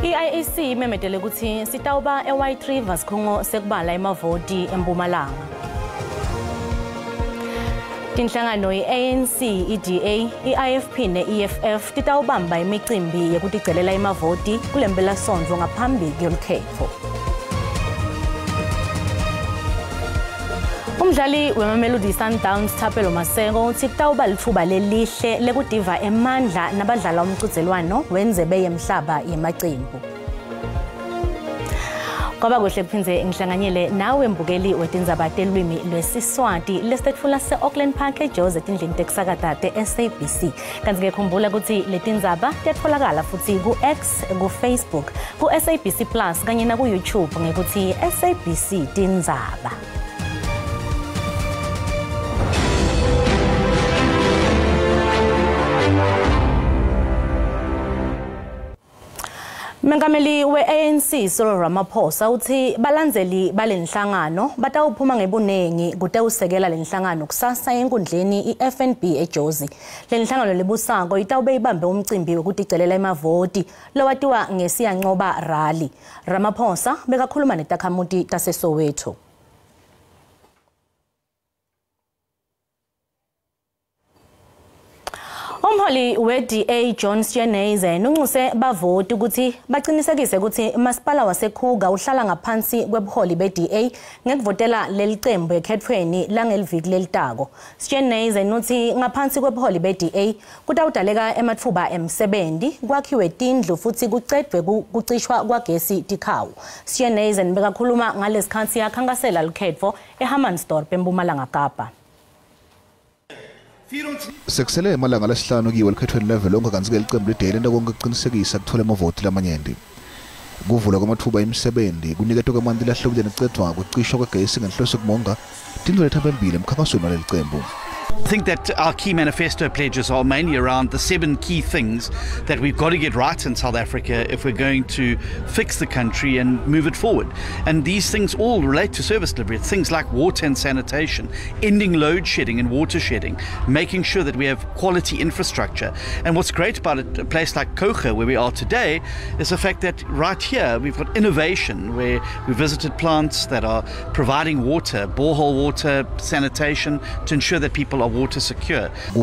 IAC imemedele ukuthi sitawuba eWhite River sikhungo sekubala emavoti eMpumalanga. Tinhlangano i-ANC, i-DA, i-IFP ne-EFF titawubamba imicimbi yekutigcelela emavoti kulempelasonto ngaphambi kolukhetho. Umdlali weMamelodi Sundowns Thapelo Maseko uthi kutawuba lithuba lelihle lekudiva emandla nabadlala umqhudelwano wendebe yemhlaba yemacembu. Kwaba kuhle kuphindze ngihlanganyele nawe mbukeli wetindzaba telwimi lwesiswati lesitfula se-Auckland Park eJozi etindlini tekusakata te-SABC. Kanti ke khumbula ukuthi letindzaba tiyatfolakala futhi ku-X, ku-Facebook, ku-SABC Plus kanye na ku-YouTube ngekuthi SABC Tindzaba. Mengameli we-ANC Cyril Ramaphosa uthi balandzeli balenhlangano batawuphuma ngebunengi kutewusekela lenhlangano kusasa enkundleni i-FNB eJozi. Lenhlangano lebusako itawube ibambe umcimbi wokutigcelela emavoti lowatiwa ngesiyancoba rally. Ramaphosa bekakhuluma netakhamuti taseSoweto. Umholi we-DA John Steenhuisen unxuse bavoti ukuthi baqinisekise ukuthi umasipala waseKruger uhlala ngaphansi kwebuholi be-DA ngekuvotela lelicembu ekhethweni langeliviki lelitako. Steenhuisen uthi ngaphansi kwebuholi be-DA kutawudaleka ematfuba emsebenti, kwakhiwe tindlu futhi kucedwe kucishwa kwagesi tikhawu. Steenhuisen bekakhuluma ngalesikhathi yakhankasela likhetfo eHammansdorp eMpumalanga Kapa. Sekusele emalanga lesihlanu kiwe likhethweni level lonke kanti ke licembu le-DA lento konke kuqinisekisa kuthola amavoti lamanyenti. Kuvula kwamathuba emisebenzi kuniketwa kwamanti lahlobile necedwa kucishwa kwegesi ngenhloso kumonga tindlu lethambembili emkhankasweni waleli cembu. I think that our key manifesto pledges are mainly around the 7 key things that we've got to get right in South Africa if we're going to fix the country and move it forward. And these things all relate to service delivery. Things like water and sanitation, ending load shedding and water shedding, making sure that we have quality infrastructure. And what's great about a place like Coger, where we are today, is the fact that right here we've got innovation, where we visited plants that are providing water, borehole water, sanitation, to ensure that people are water secure. We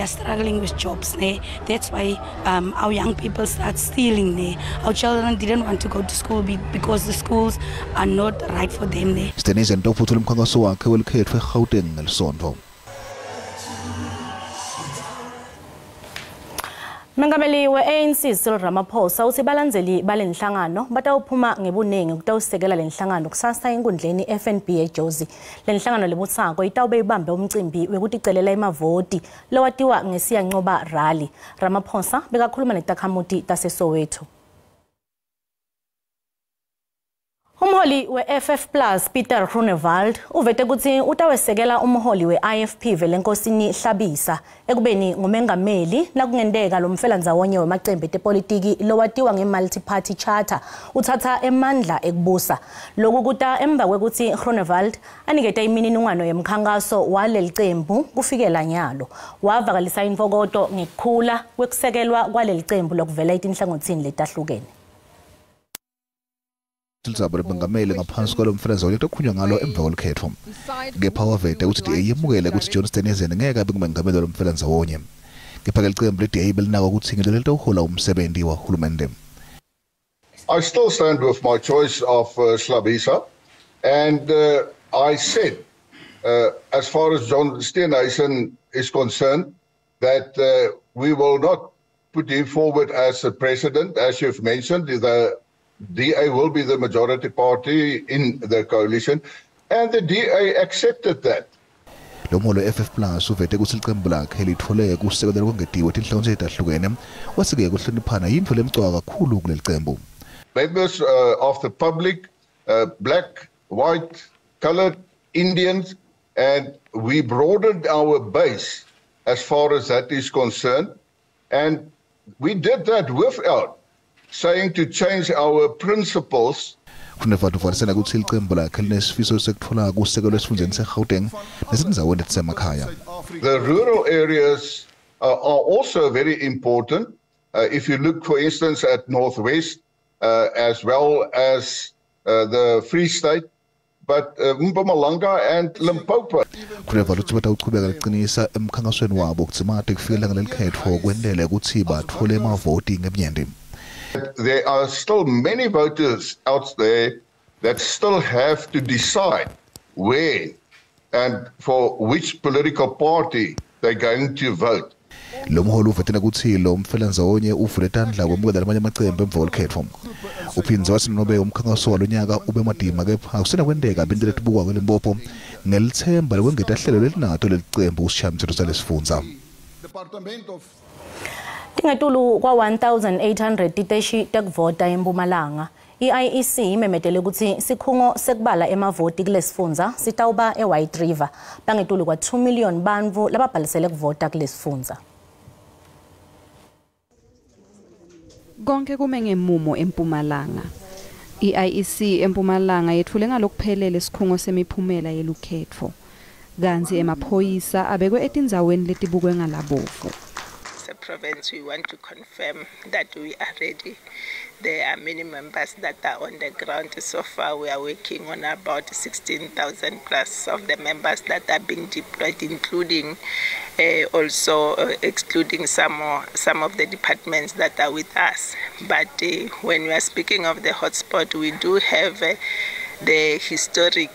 are struggling with jobs there. That's why our young people start stealing there. Our children didn't want to go to school because the schools are not right for them there. Mengameli we-ANC Cyril Ramaphosa uthi balandzeli balenhlangano batawuphuma ngebunengi kutawusekela lenhlangano kusasa enkundleni FNB eJozi. Lenhlangano lebusako itawube ibambe umcimbi wekutigcelela emavoti lowatiwa ngesiyancoba rally. Ramaphosa bekakhuluma netakhamuti taseSoweto. Umholi we-FF Plus Peter Groenewald uvete ukuthi utawesekela umholi we-IFP Velenkosini Hlabisa ekubeni ngumengameli nakungendeka lo mfelandawonye wemacembu etepolitiki lowatiwa nge-multi-party charter uthatha emandla ekubusa. Lokhu kuta emva kwekuthi Groenewald anikete imininingwane yemkhankaso waleli cembu kufikela nyalo. Wavakalisa imfokoto ngekukhula kwekusekelwa kwaleli cembu lokuvela etinhlangothini letahlukene. Tilzabare bengamele ngaphansi kwalo mfrenza olekukhulunywa ngalo emva kolukhetho. Kepha wavete ukuthi eyemukele ukuthi John Steenhuisen ngeke abe ngumengameli lomfelanza wonye. Kepha licembu le-DA belinaka ukuthi ngelelo uhola umsebenzi wahulumende. I still stand with my choice of Hlabisa, and I said as far as John Steenhuisen is concerned that we will not put him forward as a president, as you've mentioned. The DA will be the majority party in the coalition, and the DA accepted that. Lomolo FF Plus uvete ukuthi licembu lakhe lithole kusekelwa kwengetiwe tinhlangano ezitahlukene wasike kuhloniphana yindlu lemcwa kakhulu kuleli cembu. Members of the public, black, white, colored, Indians, and we broadened our base as far as that is concerned, and we did that without saying to change our principles. The rural areas are also very important. If you look, for instance, at Northwest, as well as the Free State, but Mpumalanga and Limpopo. Grunewald uthi uqhubeka liqinisa emkhankasweni wabo kuthimate kufikela ngaleli khetho kwendele ukuthi bathole amavoti ngebunyende. There are still many voters out there that still have to decide where and for which political party they're going to vote. Lo mholo uvetela ukuthi lo mfelanzawonye uvule tandla kwamukela lamanye amaqembu emva kwekhetho. Uphinze wathi nobe umkhankaso walonyaka ube madima kepha akusena kwendeka bindele tibukwa kweLimpopo ngelithemba lokwengeta hlelo lelinato lelicembu usishamthetho salesifundza. Tingetulu kwa 1800 titeshi tekuvota eMpumalanga. IEC imemetele ukuthi sikhungo sekubala emavoti kulesifundza sitawuba eWhite River. Bangetulu kwa 2 million bantfu lababhalisele kuvota kulesifundza. Konke kume ngemumo eMpumalanga. IEC eMpumalanga yethule ngalokuphelele isikhungo semiphumela yelukhetho. Kanzi emaphoyisa abekwe etindzaweni letibukwe ngalabovu. Province, we want to confirm that we are ready. There are many members that are on the ground. So far, we are working on about 16,000 plus of the members that are being deployed, including also excluding some of the departments that are with us. But when we are speaking of the hotspot, we do have the historic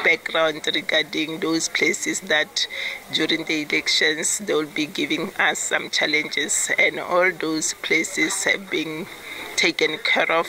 background regarding those places that during the elections they will be giving us some challenges, and all those places have been taken care of.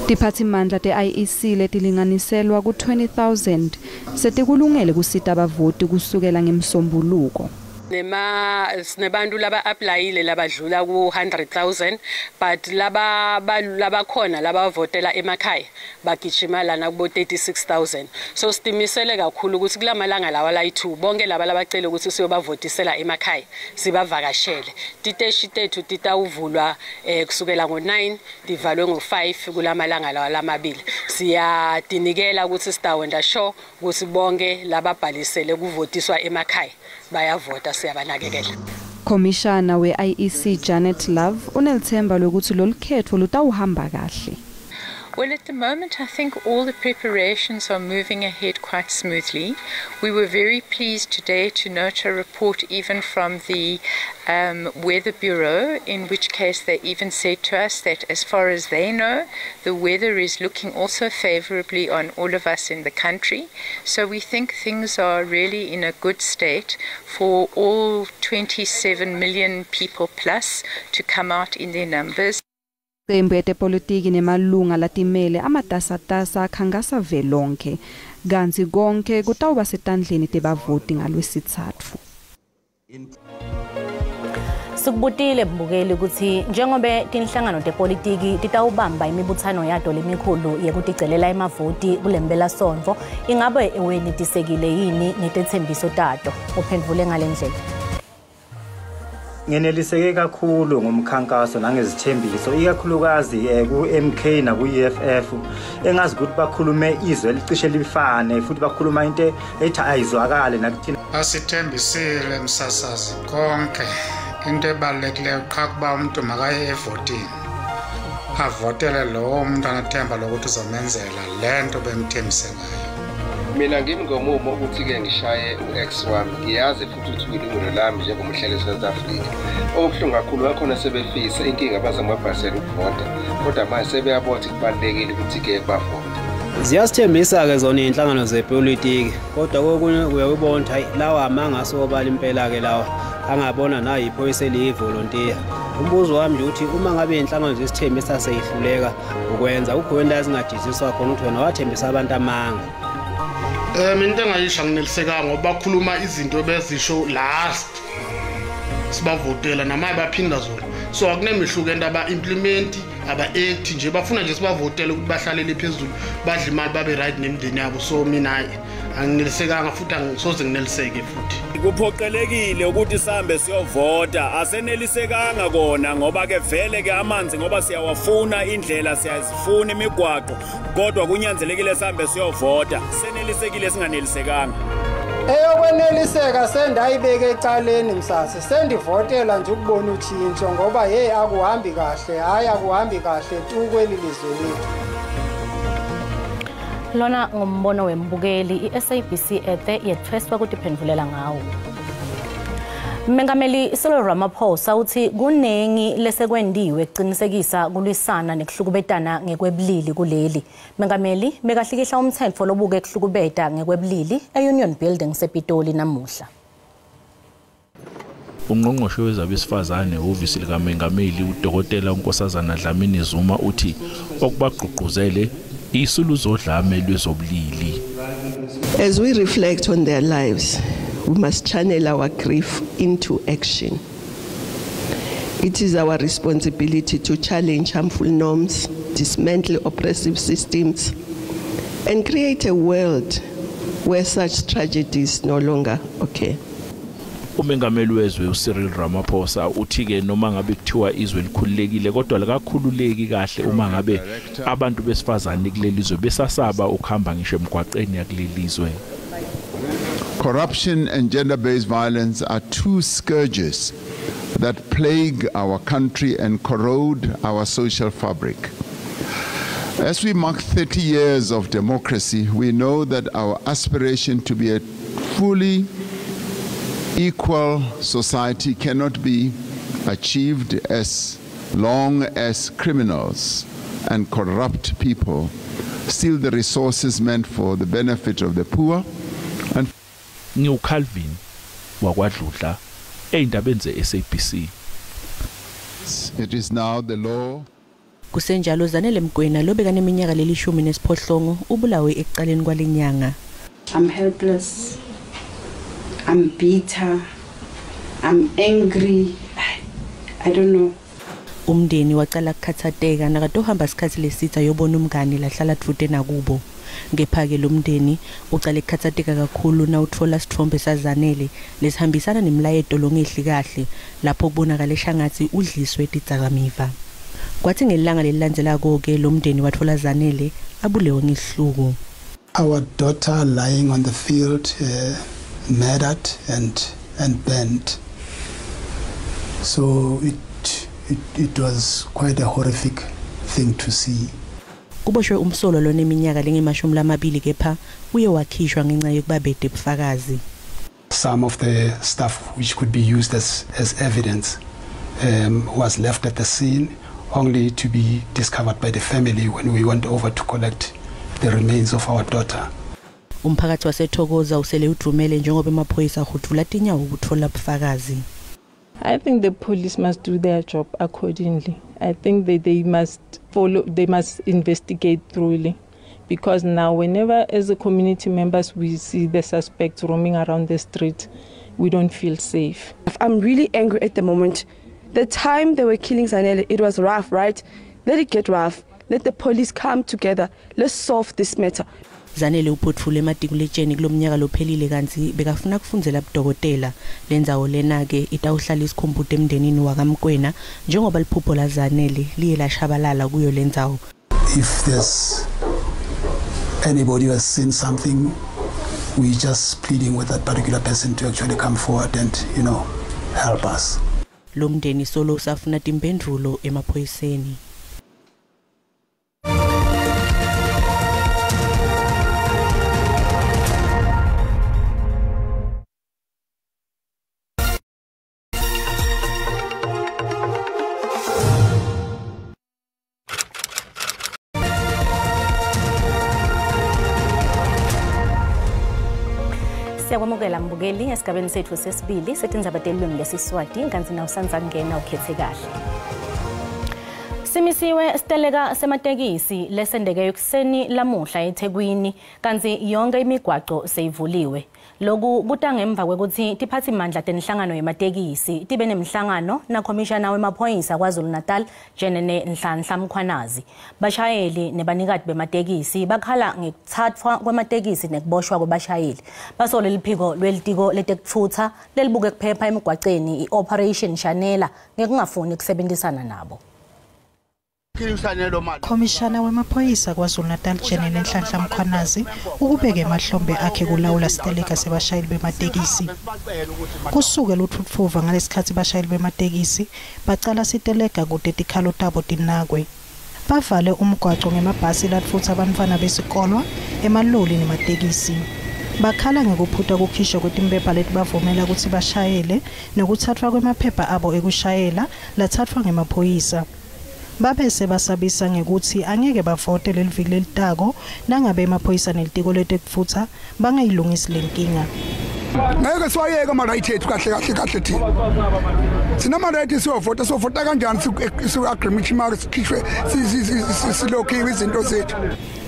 Tiphathimandla te-IEC letilinganiselwa ku 20,000 setikulungele kusita abavoti kusukela ngemsombuluko. Nebantu laba applyile labadlula ku 100,000, but laba khona laba votela emakhaya bagijima lana kubo 36,000. So stimisele kakhulu ukuthi kulamalanga lawa la2 bonke laba labacela ukuthi siyobavotisela emakhaya sibavakashele. Titeshi tethu titawuvulwa kusukela ngo9 divalwe ngo5 kulamalanga lawa lamabili. Siyadinikela ukuthi sitawenda show ukuthi bonke lababhalisele kuvotiswa emakhaya bayavota siyabanakekela. Commissioner we-IEC Janet Love unelithemba lokuthi lolukhetho lutawuhamba kahle. Well, at the moment, I think all the preparations are moving ahead quite smoothly. We were very pleased today to note a report even from the Weather Bureau, in which case they even said to us that as far as they know, the weather is looking also favorably on all of us in the country. So we think things are really in a good state for all 27 million people plus to come out in their numbers. Qembu yetepolitiki nemalunga latimele amatasatasa akhangasa velonke kanzi konke kutawuba setandleni tebavoti ngalwesithathu. Sikubutile mbukeli ukuthi njengoba tinhlangano tepolitiki titawubamba imibuthano yato lemikhulu yekuticelela emavoti kulembela sonto, ingabe wenitisekile yini ngetethembiso tato? Uphendvule ngalendlela. Ngeneliseke kakhulu ngomkhankaso nangezithembiso ikakhulukazi ku MK na ku EFF engazi ukuthi bakhulume izwe licishe lifane futhi bakhuluma into ethi ayizwakale nakuthina. Basithembisile emsasazi konke into ebalulekileyo qha kuba umuntu makaye evotini avotele lo umuntu anathemba lokuthi uzomenzela lento bemthembise ngayo. Mina ngimngomumo ukuthi ke ngishaye uX wami ngiyazi futhi ukuthi ilungelo lami njengomhlali eSouth Africa. Okuhlungu kakhulu bakhona sebefisa inkinga bazamabhasela ukuvota kodwa manje sebeyabona kubalekile ukuthi ke bavota. Ziyasithembisa ke zona inhlangano zepolitiki kodwa kokunye uyabona ukuthi lawa amanga asobala impela ke lawa angabona nayo iphoyisa elivolunteer. Umbuzo wami uthi uma ngabe inhlangano zesithembisa seyihluleka ukwenza ukhona ezingadiziswa khona ukuthi wena wathembisa abantu amanga. Mina into engayisho nginelisekanga ngoba bakhuluma izinto bezisho last sibavotela namaye baphinda zona. So akunemihluko into aba implement aba act nje bafuna nje sibavotele ukuthi bahlalele phezulu badla imali babe right nemndeni yabo. So mina anginelisekanga futhi angisoze ngineliseke futhi. Kuphoqelekile ukuthi sihambe siyovota asenelisekanga kona ngoba ke vele ke amanzi ngoba siyawafuna indlela siyazifuna imigwaqo kodwa kunyanzelekile sihambe siyovota senelisekile singanelisekanga. Eyokweneliseka sendayibeke ecaleni msase sendivotela nje ukubona utshintsho ngoba akuhambi kahle hayi akuhambi kahle tu kweli lizwe lethu. Lona ngumbono wembukeli iSABC ethe yethweswa ukuthi phendvulela ngawo. Mengameli Cyril Ramaphosa uthi kunengi lesekwendiwe ekuqinisekisa kulwisana nekuhlukubetana ngekwebulili kuleli. Mengameli bekahlikihla umthetho lobuke ekuhlukubeta ngekwebulili eUnion Building sePitoli namuhla. Ungqongqoshe wezabesifazane uvisi likaMengameli uDokotela uNkosazana Dlamini Zuma uthi okubagqugquzele isulu zodlame lwezobulili. As we reflect on their lives, we must channel our grief into action. It is our responsibility to challenge harmful norms, dismantle oppressive systems, and create a world where such tragedies no longer occur. Umengameli wezwe uCyril Ramaphosa uthi-ke noma ngabe kuthiwa izwe likhululekile kodwa likakhululeki kahle uma ngabe abantu besifazane kuleli izwe besasaba ukuhamba ngisho emgwaqeni yakuleli izwe. Corruption and gender-based violence are two scourges that plague our country and corrode our social fabric. As we mark 30 years of democracy, we know that our aspiration to be a fully equal society cannot be achieved as long as criminals and corrupt people steal the resources meant for the benefit of the poor. And New Calvin wakwadludla eindabeni zeSABC. It is now the law. Kusenjalo Zanele Mgwena lobeka neminyaka lelishumi nesiphohlongo ubulawe ekuqaleni kwalenyanga. I'm helpless. I'm bitter. I'm angry. I don't know. Umndeni waqala ukukhathateka nakatohamba isikhathi lesitha yobona umngani lahlala thute nakubo. Ngephake lomndeni uqale ukukhathateka kakhulu na uthola sithombe sazanele lesihambisana nemlayeto longehli kahle lapho kubonakala eshangathi udliswe etidzakamiva. Kwathi ngelanga lelilandzela konke lomndeni wathola Zanele abulewe ngihluku. Our daughter lying on the field, murdered and burnt. So it was quite a horrific thing to see. Kuboshwe umsolo lo neminyaka lengemashumi lamabili kepha uye wakhishwa ngenxa yokubabede ubufakazi. Some of the stuff which could be used as evidence was left at the scene only to be discovered by the family when we went over to collect the remains of our daughter. Umphakathi waseThokoza usele udumele njengoba emaphoyisa ahudula tinyawo ukuthola ubufakazi. I think the police must do their job accordingly. I think that they must investigate thoroughly, because now whenever as a community members we see the suspects roaming around the street, we don't feel safe. I'm really angry at the moment. The time they were killing Zanele, it was rough, right? Let it get rough. Let the police come together. Let's solve this matter. Zanele uphotfule ematikuletsheni kulomnyaka lophelile kanti bekafuna kufundzela budokotela lendzawo lena ke itawuhlala isikhumbuzo emndenini wakamgwena njengoba liphupho la Zanele liye lashabalala kuyo lendzawo. If there's anybody who has seen something, we just pleading with that particular person to actually come forward and help us. Lomndeni solo usafuna timphendvulo emaphoyiseni. Siyakwamukela mbukeli esigabeni sethu sesibili setindzaba telwimi lesiswati kanti na usanza ngena ukhethe kahle. Simisiwe siteleka sematekisi lesendeke ekuseni lamuhla eThekwini kanti yonke imigwaqo seyivuliwe. Loku kutangemva kwekuthi tiphathimandla tenhlangano yematekisi tibe nemhlangano na Commissioner wemaphoyisa KwaZulu-Natal Jenene Nhlanhla Mkhwanazi. Bashayeli nebanikati bematekisi bakhala ngekuthathwa kwematekisi nekuboshwa kwabashayeli. Basole liphiko lwelitiko letekutfutsa lelibuke kuphepha emigwaqeni iOperation Shanela ngekungafuni ukusebenzisana nabo. Komishana wemaphoyisa KwaZulu-Natal Jenele Nhlanhla Mkhwanazi ukubeka emahlombe akhe kulawula siteleka sebashayeli bematekisi. Kusukela uThuthuva ngalesikhathi bashayeli bematekisi bacala siteleka kude tikhalo tabo tinakwe. Bavale umgwaqo ngemabhasi latfutsa abantwana besikolo, emaloli nematekisi. Bakhala ngekuphutha kukhishwa kwetimpepha letibavumela ukuthi bashayele nokuthathwa kwemaphepha abo ekushayela lathathwa ngemaphoyisa. Babese basabisa ngekuthi angeke bavote leliviki lelitako nangabe emaphoyisa nelitiko letekufutha bangayilungisi lenkinga. Ngeke siwayeke ama-right ethu kahle thina. Sina ama-right siyovota kanjani si-agreement imali sikhishwe silokhiwe izinto zethu.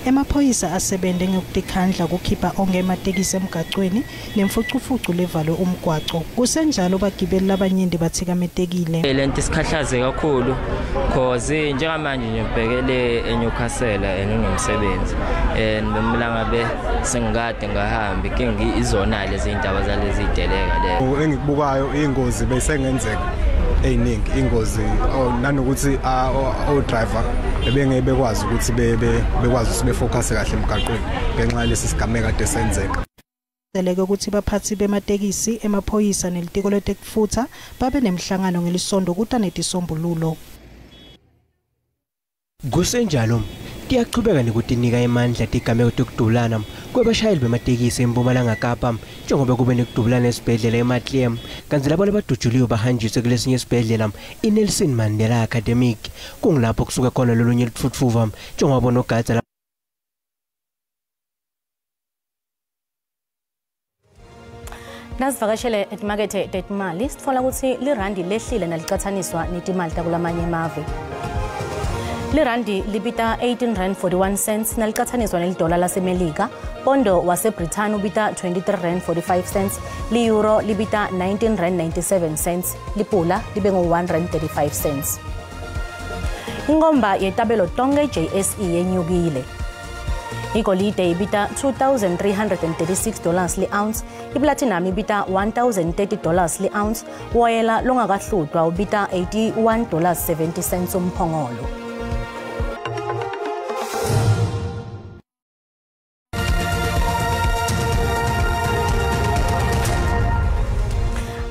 Emaphoyisa asebende ngokukhandla kukhipha onke ematekisi emgaqweni nemfucufucu levalwe umgwaqo. Kusenjalo bagibeli labanyindi bathikametekile. Lento isikhahlaze kakhulu cause njengamanje ngibhekele eNewcastle enginomsebenzi nomlangabe sengikade ngahamba inkingi izona lezi indaba zalezi iteleka le. Engikubukayo ingozi besengenzeka eyiningi ingozi nanokuthi o driver bengeke bekwazi ukuthi bekwazi ukuthi befocus kahle emgaqweni ngenxa yalesi sigameko kade senzeka. Seleke ukuthi baphathi bematekisi emaphoyisa nelitiko letekufutha babe nemhlangano ngelisondo kutanetisombululo. Kusenjalo tiyachubeka nekutinika emandla tigameko tokudubulana kwabashayeli bematekisi eMpumalanga Kapa njengoba kube nekudubulana esibhedlela eMatlem kanti labo labadujuliwe bahanjiswe kulesinye isibhedlela iNelson Mandela Academic kungilapho kusuka khona lolunye litfutfuva njengoba nogadza. Nasivakashele emakethe tetimali sitfola ukuthi lirandi lehlile nalicathaniswa netimali takulamanye emave. Lirandi libita 18.41 cents nalicathaniswa nelidola laseMelika, pondo waseBrithani ubita 23.45 cents, li-euro libita 19.97 cents, lipula libe ngo-1.35 cents. Ingomba yetabelo tonke JSE yenyukile. Igolide ibita $2,336 li-ounce, iplatinum ibita $1,030 li-ounce, woyela longakahlutwa ubita $81.70 umphongolo.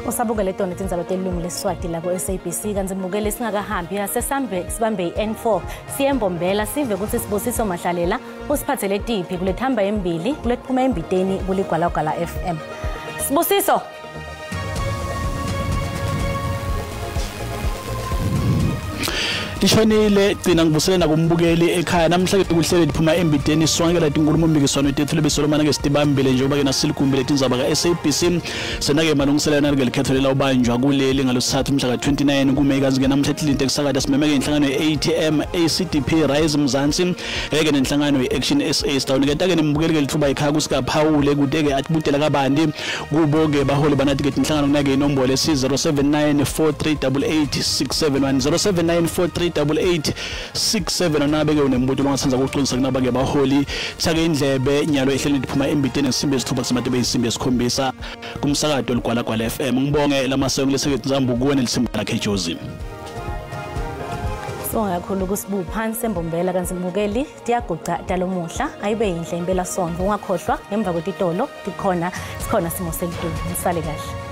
Usabukele tona tindzaba telulwimi leSiswati la ku-SABC kanti mbukele singakahambi asesambe sibambe i-N4 siyembombela sive ukuthi Sibusiso Mahlalela usiphathele tiphi kulethamba embili kulethuma embiteni kuligwalagwala FM. Sibusiso. Lishonile gcina ngibusele nakumbukeli ekhaya namhla ke kuhlele liphuma embiteni sonke tinkulumo mpikiswano tethu lebisolomana ke sitibambile njengoba ke nasiligumbile letindzaba ka-SABC senake malungiselana ke likhetho lela ubanjwa kuleli ngalosithathu mhla ka-29 kuMeyi kanti ke namhla etilinte kusakade simemeke inhlangano ye-ATM ACDP Rise Mzansi ke nenhlangano ye-Action SA Stone ke take nembukeli ke lithuba ekhaya kusikaphawule kude ke atibutela kabandi kubo ke baholi banathi ke inhlangano kunake inombolo esi 0794386671 0794388867 onabe ke unembuto longasenza ukuqinisa kunaba ke baholi sake indlebe nyalo ehleleni liphuma embiteni ngesimbi esithupha kusemade beyisimbi esikhombisa kumsakado ligwalagwala FM ngibonge lamasongo lesekhethu zambu kuwena lisimba lakhe Jozi kakhulu kusibu phansi embombela kanti mbukeli tiyaguca talomuhla ayibe yinhle impela sonke ungakhohlwa ngemva kwetitolo sikhona simo selitulu nisale kahle.